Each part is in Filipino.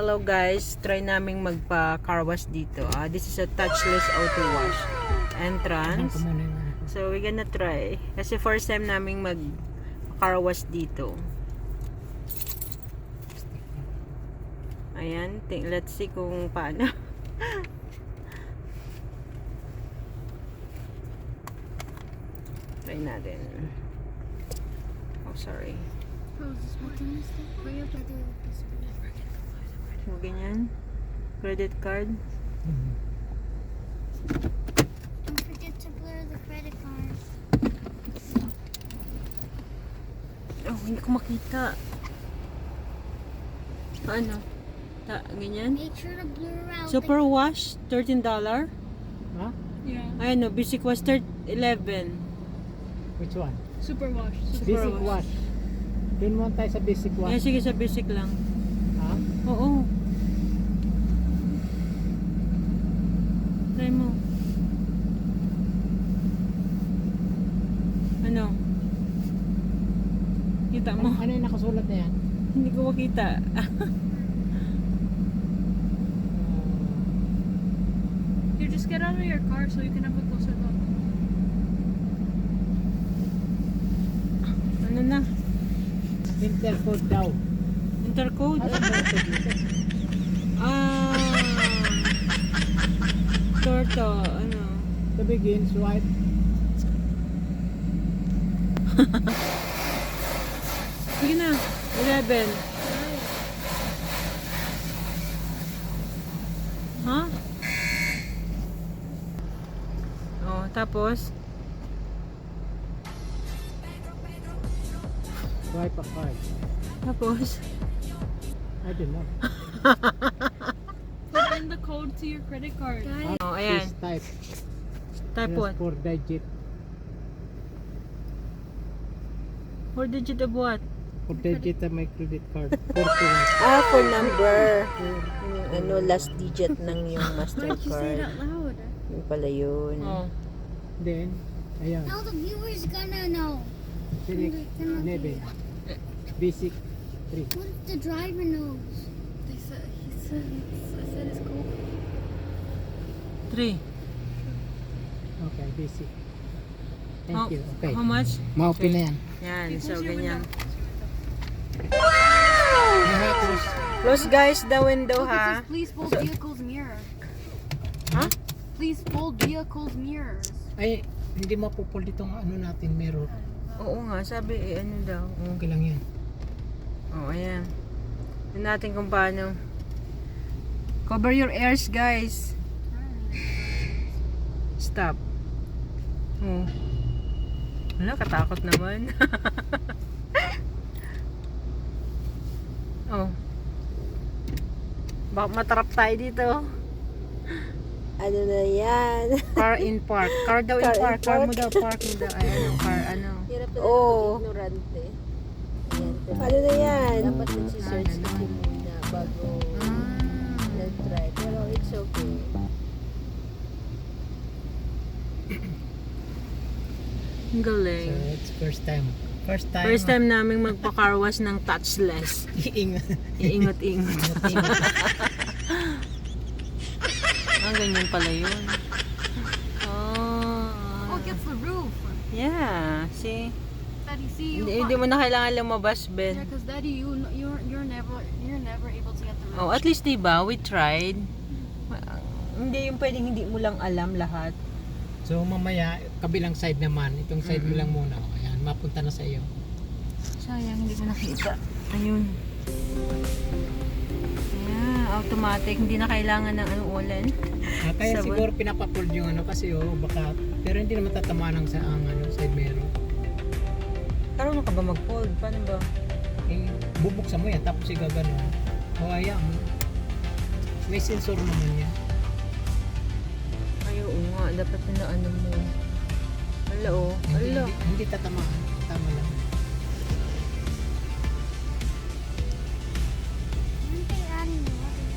Hello guys, try naming magpa car wash dito. This is a touchless auto wash entrance. So we're gonna try. Kasi first time naming mag car wash dito. Ayan, let's see kung paano. Try natin. Oh, sorry. So, ganyan. Credit card. Don't forget to blur the credit card. Oh, hindi ko makita. Ano? Ganyan? Make sure to blur out Super wash, $13. Huh? Yeah. Ano, basic wash, 11. Which one? Super wash. Basic wash. Doon mo tayo sa basic Yeah, wash. sige, sa basic lang. Ha? Oo. Try mo. Ano? Kita mo? Ano yung nakasulat na yan? Hindi ko makita. You just get out of your car so you can have a closer look. Ano na? Intercode daw. Intercode? Ano ba ito dito? Torto, ano? To begin, swipe. Sige na, 11. Ha? Oh, tapos? Swipe a card. Tapos? I don't know. Put in the code to your credit card. Oh, ayan. Please type. Type what? 4 digit. 4 digit of what? 4 digit of my credit card. 4 For number. Yung ano, last digit ng yung Why did you say it out loud? Yung pala yun. Oh. Then, ayan. Now the viewers gonna know. Select 11. Basic 3. What if the driver knows? They said, I said his code. 3. Okay, basic. Thank you. Okay. How much? Ma-open na yan. Yan, Okay, so close your ganyan. Close. Close guys the window Look, ha. it says, please fold vehicle's mirror. Huh? Please fold vehicle's mirrors. Ay, hindi mapupul itong ano natin, mirror. Oo nga, sabi ano daw. Okay lang yan. Oh, ayan. Tignan natin kung paano. Cover your ears guys. Stop. Oh. Wala, katakot naman. Oh. Baka matrap tayo dito. Ano na yan? Car in park. Car daw in Car in park. Car mo park. daw, park mo daw. Ay, ano, car, ano. Hirap na Oo. ignorante. Ayan, Ano na yan? dapat nagsisearch Ano kasi muna bago nag-try. Pero it's okay. Ang So, galing. it's first time. First time. First time naming magpa-car wash ng touchless. Iingat. Iingot-ingot. Ganyan pala yun. Oh, Oh. it gets the roof. Yeah. See? Daddy, see you. Hindi mo na kailangan lumabas, Yeah, Ben. because Daddy, you're never able to get the roof. Oh, at least diba, we tried. Hindi yung pwedeng hindi mo lang alam lahat. So, mamaya, kabilang side naman. Itong side mo lang muna. Ayan, mapunta na sa iyo. Sayang, hindi ko nakita. Ayun. Yeah, automatic. Hindi na kailangan ng ano ulan. Kaya Sabon. siguro pinapapull yung ano kasi baka, pero hindi naman tatamaan ng sa side mirror. Karunong ka ba mag-fold? Paano ba? Eh, bubuksan mo yan, tapos igaganon. O ayan. May sensor naman yan. Ay, oo nga. Dapat na ano mo. Hala, oh. Hindi, Hala. hindi tatamaan. Tama lang. Aren't they adding water?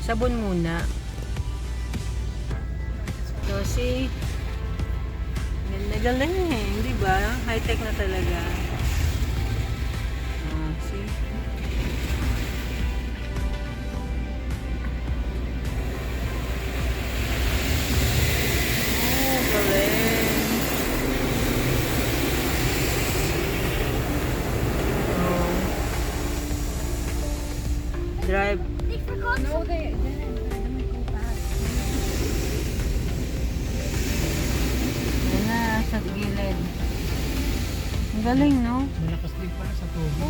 Sabon muna. So, see? Galing eh. Di ba? High-tech na talaga. Oh, see? Drive. They forgot No, they didn't. They might go back. Yan na, sa gilid. Ang galing, no? Malakas din pala sa tubo.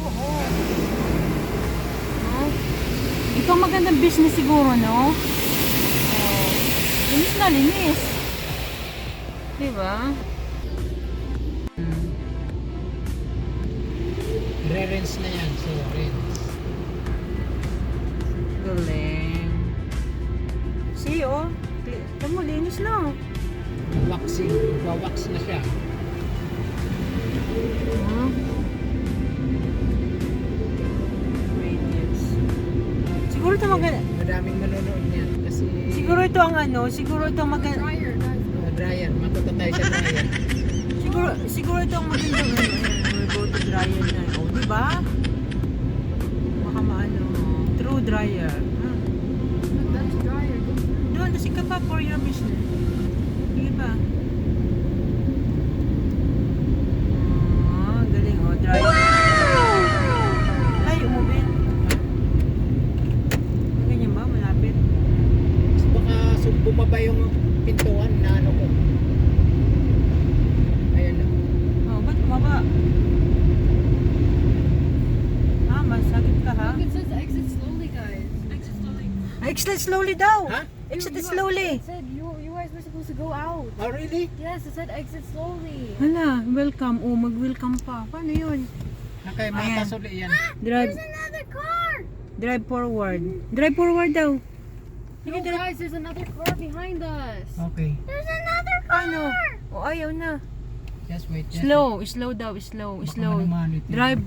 No? Ito ang magandang business siguro, no? Linis na linis. Diba? Re-rinse na yan. So, rinse. Galing. See, oh. Ito mo, linis na. Waxing. Wawax na siya. Huh? Radiance. Siguro ito maganda. Madaming manonood niyan. Kasi... Siguro ito ang ano, siguro ito ang maganda. Dryer, guys. dryer. Matuto tayo sa dryer. Siguro ito ang magandang ano. We'll go to dryer na. Oh, di ba? Baka maano. True dryer. Huh? Look, that's dryer. Go for it. Doon, kasi ka pa for your business. Sige pa. Galing oh, dryer. Layo mo, Ben. Ganyan ba? Malapit? Mas baka bumaba yung pintuan na ano ko. Ayan na. Oh, ba't bumaba? Masagit ka ha? Look, it says exit slowly, guys. Exit slowly. Exit slowly daw. Ha? Exit You- slowly. It said you guys were supposed to go out. Oh, really? Yes, it said exit slowly. Hala, welcome. Oh, mag-welcome pa. Paano yun? Nakay Ayan. matas uli yan. Drive, another car. drive forward. Drive forward daw. No, guys, there's another car behind us. Okay. There's another car. Paano? Oh, ayaw na. Just wait. Just Slow daw. Slow. wait. Baka manumanit yun. Drive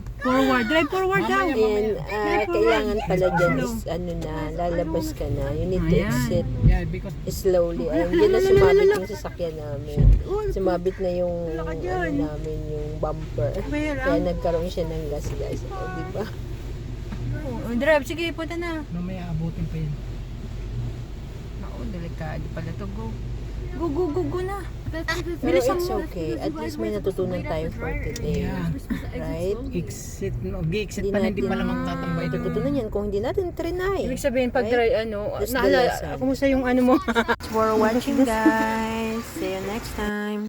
forward daw. Mamaya. And kailangan pala dyan is ano na, lalabas ka na. You need to Ayan. exit Yeah, because slowly. Hindi na sumabit yung sasakyan namin. Sumabit na yung Wala ka ano dyan. namin, yung bumper. Kaya Kaya lang. nagkaroon siya ng gas-gas. O, diba? Oh, drive. Sige, punta na. mamaya abutin pa yun. Ako, delikado pala to. Go na. Pero Bilis it's ang- okay. At least may natutunan tayo for today. Yeah. Right? Exit, mag-exit Hindi pa na hindi natin- pala magtatambay doon. Natutunan yan kung hindi natin trinay. Ibig sabihin, pag Right? dry, ano, That's the naalala, lesson. kumusta yung ano mo? For watching, guys. See you next time.